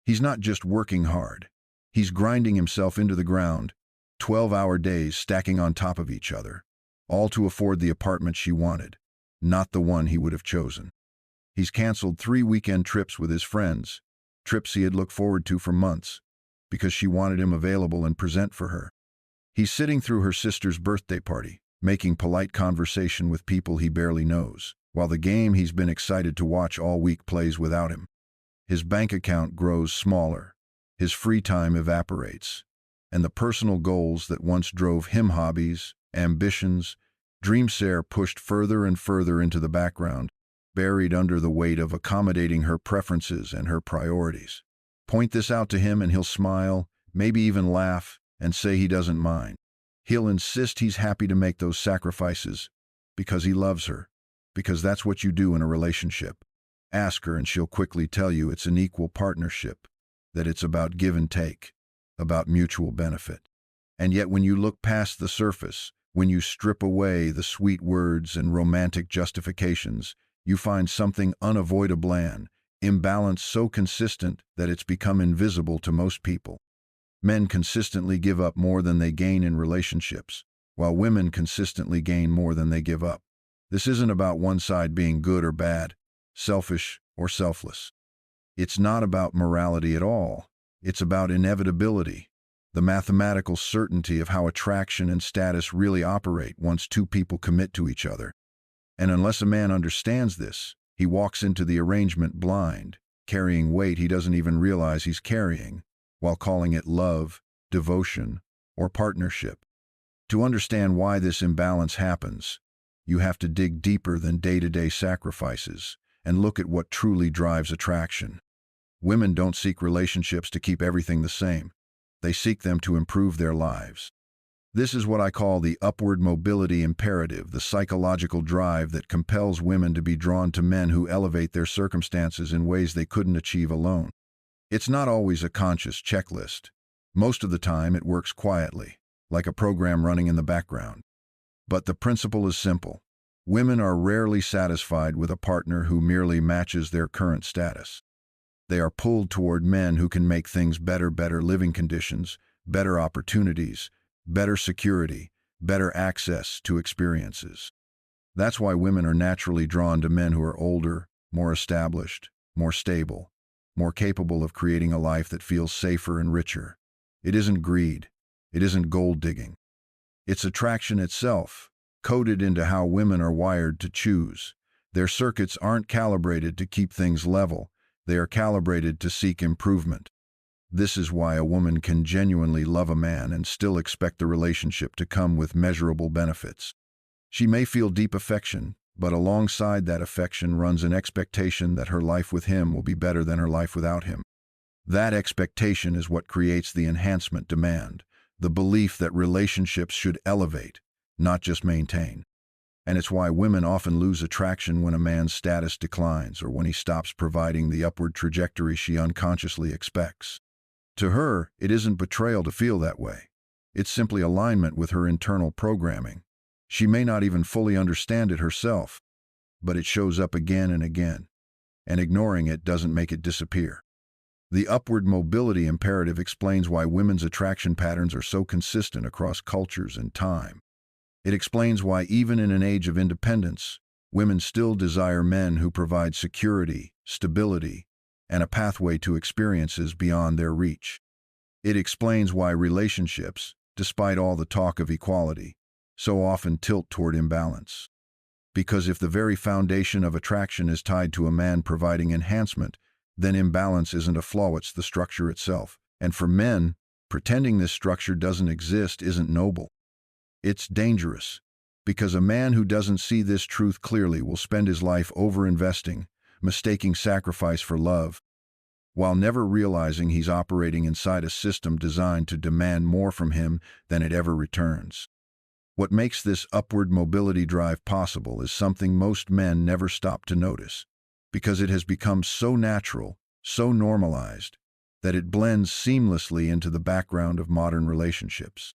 He's not just working hard. He's grinding himself into the ground, 12-hour days stacking on top of each other, all to afford the apartment she wanted, not the one he would have chosen. He's canceled 3 weekend trips with his friends, trips he had looked forward to for months, because she wanted him available and present for her. He's sitting through her sister's birthday party, making polite conversation with people he barely knows, while the game he's been excited to watch all week plays without him. His bank account grows smaller, his free time evaporates, and the personal goals that once drove him, hobbies, ambitions, dreams, are pushed further and further into the background, buried under the weight of accommodating her preferences and her priorities. Point this out to him and he'll smile, maybe even laugh, and say he doesn't mind. He'll insist he's happy to make those sacrifices because he loves her, because that's what you do in a relationship. Ask her and she'll quickly tell you it's an equal partnership, that it's about give and take, about mutual benefit. And yet when you look past the surface, when you strip away the sweet words and romantic justifications, you find something unavoidable, an imbalance so consistent that it's become invisible to most people. Men consistently give up more than they gain in relationships, while women consistently gain more than they give up. This isn't about one side being good or bad, selfish or selfless. It's not about morality at all. It's about inevitability, the mathematical certainty of how attraction and status really operate once two people commit to each other. And unless a man understands this, he walks into the arrangement blind, carrying weight he doesn't even realize he's carrying, while calling it love, devotion, or partnership. To understand why this imbalance happens, you have to dig deeper than day-to-day sacrifices and look at what truly drives attraction. Women don't seek relationships to keep everything the same. They seek them to improve their lives. This is what I call the upward mobility imperative, the psychological drive that compels women to be drawn to men who elevate their circumstances in ways they couldn't achieve alone. It's not always a conscious checklist. Most of the time it works quietly, like a program running in the background. But the principle is simple. Women are rarely satisfied with a partner who merely matches their current status. They are pulled toward men who can make things better living conditions, better opportunities, better security, better access to experiences. That's why women are naturally drawn to men who are older, more established, more stable, more capable of creating a life that feels safer and richer. It isn't greed. It isn't gold digging. It's attraction itself, coded into how women are wired to choose. Their circuits aren't calibrated to keep things level. They are calibrated to seek improvement. This is why a woman can genuinely love a man and still expect the relationship to come with measurable benefits. She may feel deep affection, but alongside that affection runs an expectation that her life with him will be better than her life without him. That expectation is what creates the enhancement demand, the belief that relationships should elevate, not just maintain. And it's why women often lose attraction when a man's status declines or when he stops providing the upward trajectory she unconsciously expects. To her, it isn't betrayal to feel that way. It's simply alignment with her internal programming. She may not even fully understand it herself, but it shows up again and again, and ignoring it doesn't make it disappear. The upward mobility imperative explains why women's attraction patterns are so consistent across cultures and time. It explains why even in an age of independence, women still desire men who provide security, stability, and a pathway to experiences beyond their reach. It explains why relationships, despite all the talk of equality, so often tilt toward imbalance. Because if the very foundation of attraction is tied to a man providing enhancement, then imbalance isn't a flaw, it's the structure itself. And for men, pretending this structure doesn't exist isn't noble. It's dangerous, because a man who doesn't see this truth clearly will spend his life over-investing, mistaking sacrifice for love, while never realizing he's operating inside a system designed to demand more from him than it ever returns. What makes this upward mobility drive possible is something most men never stop to notice, because it has become so natural, so normalized, that it blends seamlessly into the background of modern relationships.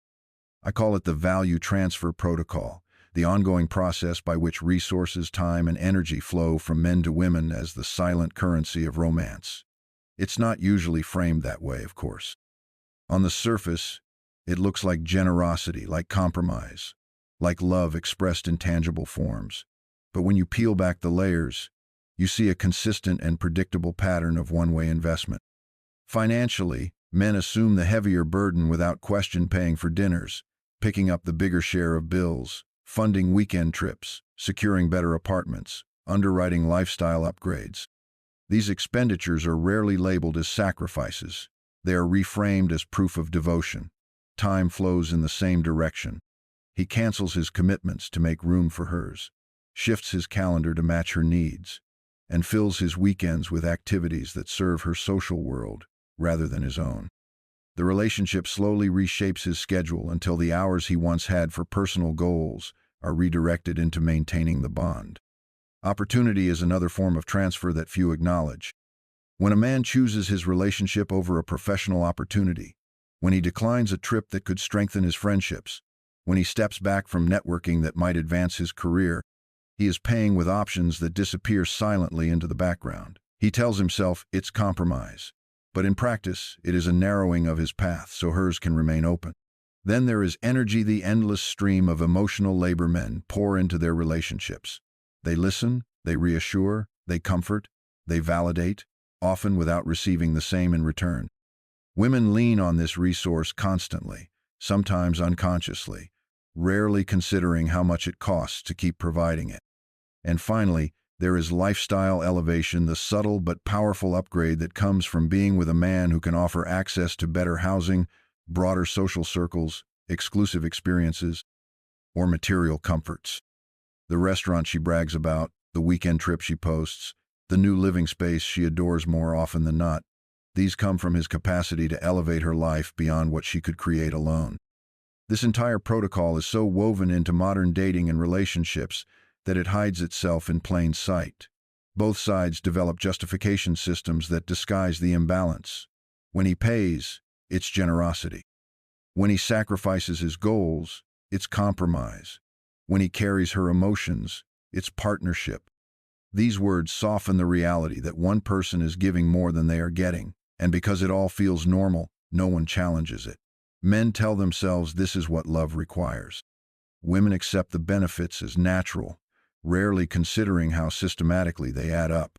I call it the value transfer protocol, the ongoing process by which resources, time, and energy flow from men to women as the silent currency of romance. It's not usually framed that way, of course. On the surface, it looks like generosity, like compromise, like love expressed in tangible forms. But when you peel back the layers, you see a consistent and predictable pattern of one-way investment. Financially, men assume the heavier burden without question, paying for dinners, picking up the bigger share of bills, funding weekend trips, securing better apartments, underwriting lifestyle upgrades. These expenditures are rarely labeled as sacrifices. They are reframed as proof of devotion. Time flows in the same direction. He cancels his commitments to make room for hers, shifts his calendar to match her needs, and fills his weekends with activities that serve her social world rather than his own. The relationship slowly reshapes his schedule until the hours he once had for personal goals are redirected into maintaining the bond. Opportunity is another form of transfer that few acknowledge. When a man chooses his relationship over a professional opportunity, when he declines a trip that could strengthen his friendships, when he steps back from networking that might advance his career, he is paying with options that disappear silently into the background. He tells himself it's compromise, but in practice, it is a narrowing of his path so hers can remain open. Then there is energy, the endless stream of emotional labor men pour into their relationships. They listen, they reassure, they comfort, they validate, often without receiving the same in return. Women lean on this resource constantly, sometimes unconsciously, rarely considering how much it costs to keep providing it. And finally, there is lifestyle elevation, the subtle but powerful upgrade that comes from being with a man who can offer access to better housing, broader social circles, exclusive experiences, or material comforts. The restaurant she brags about, the weekend trip she posts, the new living space she adores more often than not, these come from his capacity to elevate her life beyond what she could create alone. This entire protocol is so woven into modern dating and relationships that it hides itself in plain sight. Both sides develop justification systems that disguise the imbalance. When he pays, it's generosity. When he sacrifices his goals, it's compromise. When he carries her emotions, it's partnership. These words soften the reality that one person is giving more than they are getting, and because it all feels normal, no one challenges it. Men tell themselves this is what love requires. Women accept the benefits as natural, rarely considering how systematically they add up.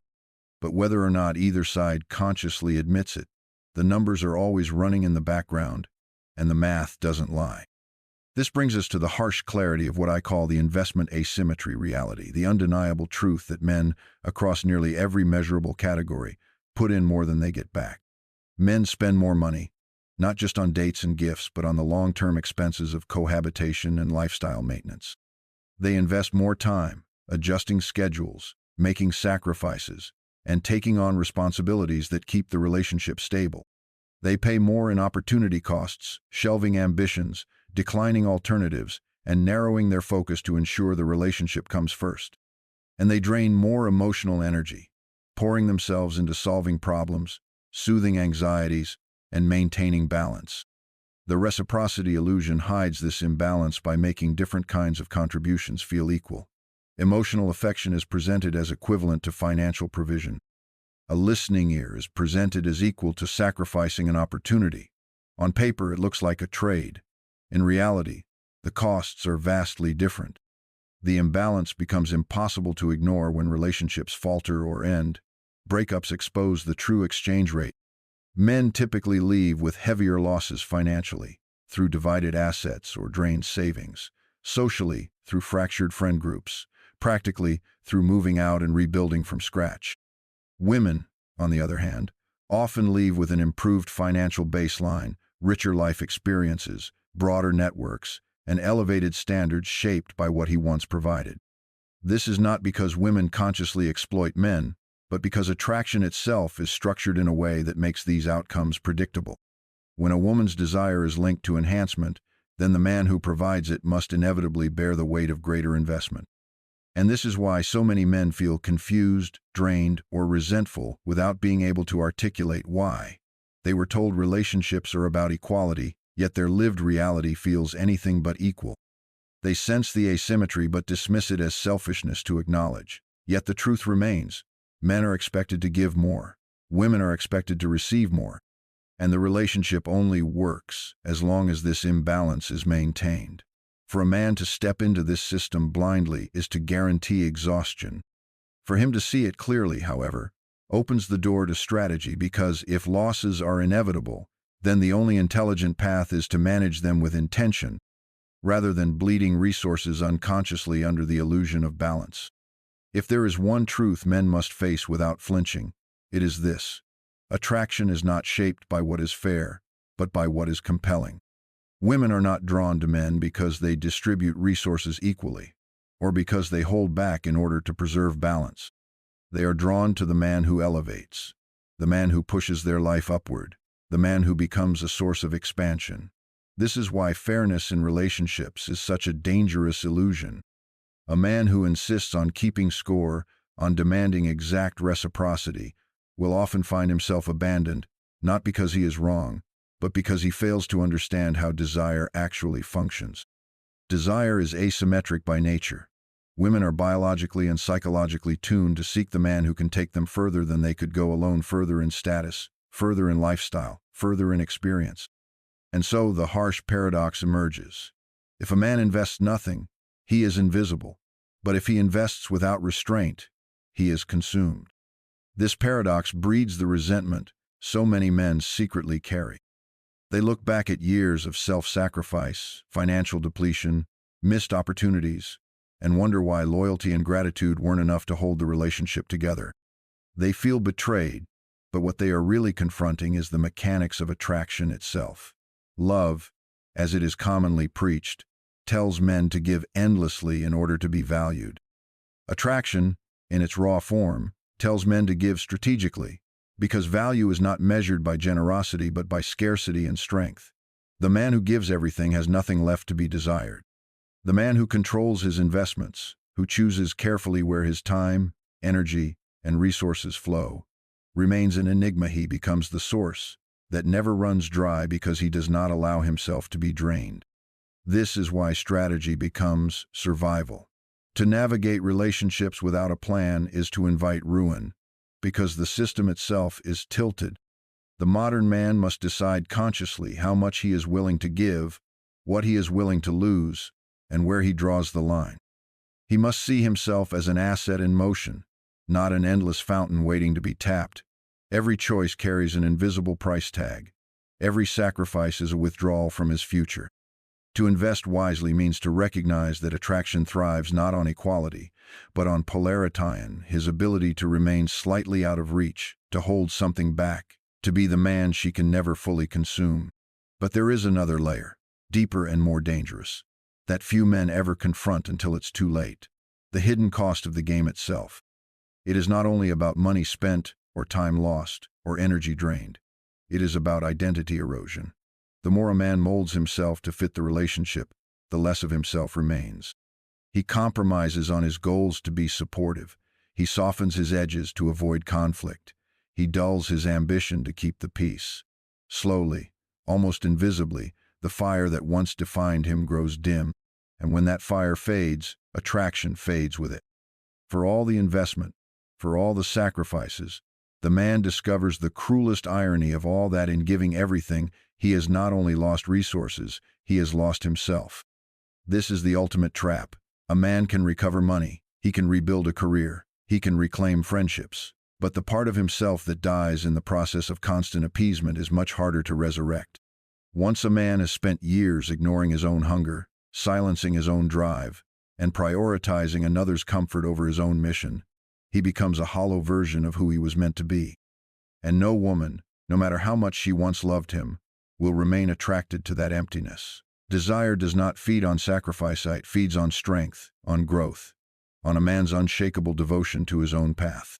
But whether or not either side consciously admits it, the numbers are always running in the background, and the math doesn't lie. This brings us to the harsh clarity of what I call the investment asymmetry reality, the undeniable truth that men, across nearly every measurable category, put in more than they get back. Men spend more money, not just on dates and gifts, but on the long-term expenses of cohabitation and lifestyle maintenance. They invest more time, adjusting schedules, making sacrifices, and taking on responsibilities that keep the relationship stable. They pay more in opportunity costs, shelving ambitions, declining alternatives, and narrowing their focus to ensure the relationship comes first. And they drain more emotional energy, pouring themselves into solving problems, soothing anxieties, and maintaining balance. The reciprocity illusion hides this imbalance by making different kinds of contributions feel equal. Emotional affection is presented as equivalent to financial provision. A listening ear is presented as equal to sacrificing an opportunity. On paper, it looks like a trade. In reality, the costs are vastly different. The imbalance becomes impossible to ignore when relationships falter or end. Breakups expose the true exchange rate. Men typically leave with heavier losses financially, through divided assets or drained savings, socially, through fractured friend groups, practically, through moving out and rebuilding from scratch. Women, on the other hand, often leave with an improved financial baseline, richer life experiences, broader networks, and elevated standards shaped by what he once provided. This is not because women consciously exploit men, but because attraction itself is structured in a way that makes these outcomes predictable. When a woman's desire is linked to enhancement, then the man who provides it must inevitably bear the weight of greater investment. And this is why so many men feel confused, drained, or resentful without being able to articulate why. They were told relationships are about equality, yet their lived reality feels anything but equal. They sense the asymmetry but dismiss it as selfishness to acknowledge. Yet the truth remains. Men are expected to give more. Women are expected to receive more, and the relationship only works as long as this imbalance is maintained. For a man to step into this system blindly is to guarantee exhaustion. For him to see it clearly, however, opens the door to strategy, because if losses are inevitable, then the only intelligent path is to manage them with intention, rather than bleeding resources unconsciously under the illusion of balance. If there is one truth men must face without flinching, it is this: attraction is not shaped by what is fair, but by what is compelling. Women are not drawn to men because they distribute resources equally, or because they hold back in order to preserve balance. They are drawn to the man who elevates, the man who pushes their life upward, the man who becomes a source of expansion. This is why fairness in relationships is such a dangerous illusion. A man who insists on keeping score, on demanding exact reciprocity, will often find himself abandoned, not because he is wrong, but because he fails to understand how desire actually functions. Desire is asymmetric by nature. Women are biologically and psychologically tuned to seek the man who can take them further than they could go alone, further in status, further in lifestyle, further in experience. And so the harsh paradox emerges. If a man invests nothing, he is invisible. But if he invests without restraint, he is consumed. This paradox breeds the resentment so many men secretly carry. They look back at years of self-sacrifice, financial depletion, missed opportunities, and wonder why loyalty and gratitude weren't enough to hold the relationship together. They feel betrayed, but what they are really confronting is the mechanics of attraction itself. Love, as it is commonly preached, tells men to give endlessly in order to be valued. Attraction, in its raw form, tells men to give strategically, because value is not measured by generosity but by scarcity and strength. The man who gives everything has nothing left to be desired. The man who controls his investments, who chooses carefully where his time, energy, and resources flow, remains an enigma. He becomes the source that never runs dry because he does not allow himself to be drained. This is why strategy becomes survival. To navigate relationships without a plan is to invite ruin, because the system itself is tilted. The modern man must decide consciously how much he is willing to give, what he is willing to lose, and where he draws the line. He must see himself as an asset in motion, not an endless fountain waiting to be tapped. Every choice carries an invisible price tag. Every sacrifice is a withdrawal from his future. To invest wisely means to recognize that attraction thrives not on equality, but on polarity, his ability to remain slightly out of reach, to hold something back, to be the man she can never fully consume. But there is another layer, deeper and more dangerous, that few men ever confront until it's too late: the hidden cost of the game itself. It is not only about money spent, or time lost, or energy drained. It is about identity erosion. The more a man molds himself to fit the relationship, the less of himself remains. He compromises on his goals to be supportive. He softens his edges to avoid conflict. He dulls his ambition to keep the peace. Slowly, almost invisibly, the fire that once defined him grows dim, and when that fire fades, attraction fades with it. For all the investment, for all the sacrifices, the man discovers the cruelest irony of all: that in giving everything, he has not only lost resources, he has lost himself. This is the ultimate trap. A man can recover money, he can rebuild a career, he can reclaim friendships, but the part of himself that dies in the process of constant appeasement is much harder to resurrect. Once a man has spent years ignoring his own hunger, silencing his own drive, and prioritizing another's comfort over his own mission, he becomes a hollow version of who he was meant to be. And no woman, no matter how much she once loved him, will remain attracted to that emptiness. Desire does not feed on sacrifice, it feeds on strength, on growth, on a man's unshakable devotion to his own path.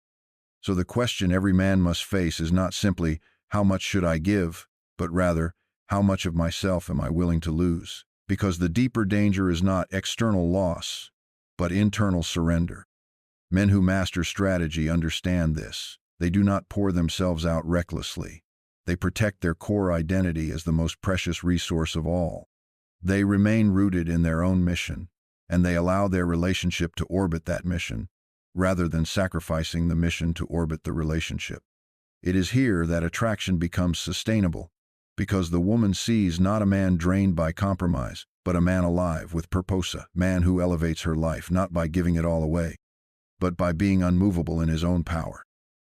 So the question every man must face is not simply, how much should I give, but rather, how much of myself am I willing to lose? Because the deeper danger is not external loss, but internal surrender. Men who master strategy understand this. They do not pour themselves out recklessly. They protect their core identity as the most precious resource of all. They remain rooted in their own mission, and they allow their relationship to orbit that mission, rather than sacrificing the mission to orbit the relationship. It is here that attraction becomes sustainable, because the woman sees not a man drained by compromise, but a man alive with purpose, a man who elevates her life not by giving it all away, but by being unmovable in his own power.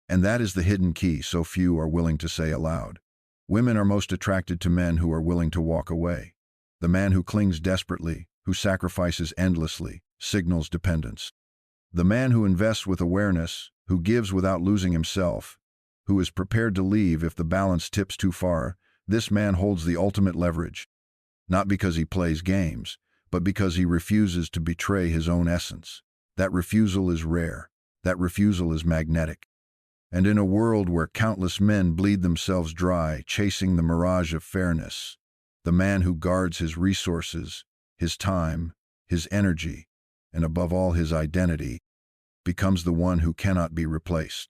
And that is the hidden key so few are willing to say aloud. Women are most attracted to men who are willing to walk away. The man who clings desperately, who sacrifices endlessly, signals dependence. The man who invests with awareness, who gives without losing himself, who is prepared to leave if the balance tips too far, this man holds the ultimate leverage, not because he plays games, but because he refuses to betray his own essence. That refusal is rare. That refusal is magnetic. And in a world where countless men bleed themselves dry, chasing the mirage of fairness, the man who guards his resources, his time, his energy, and above all his identity, becomes the one who cannot be replaced.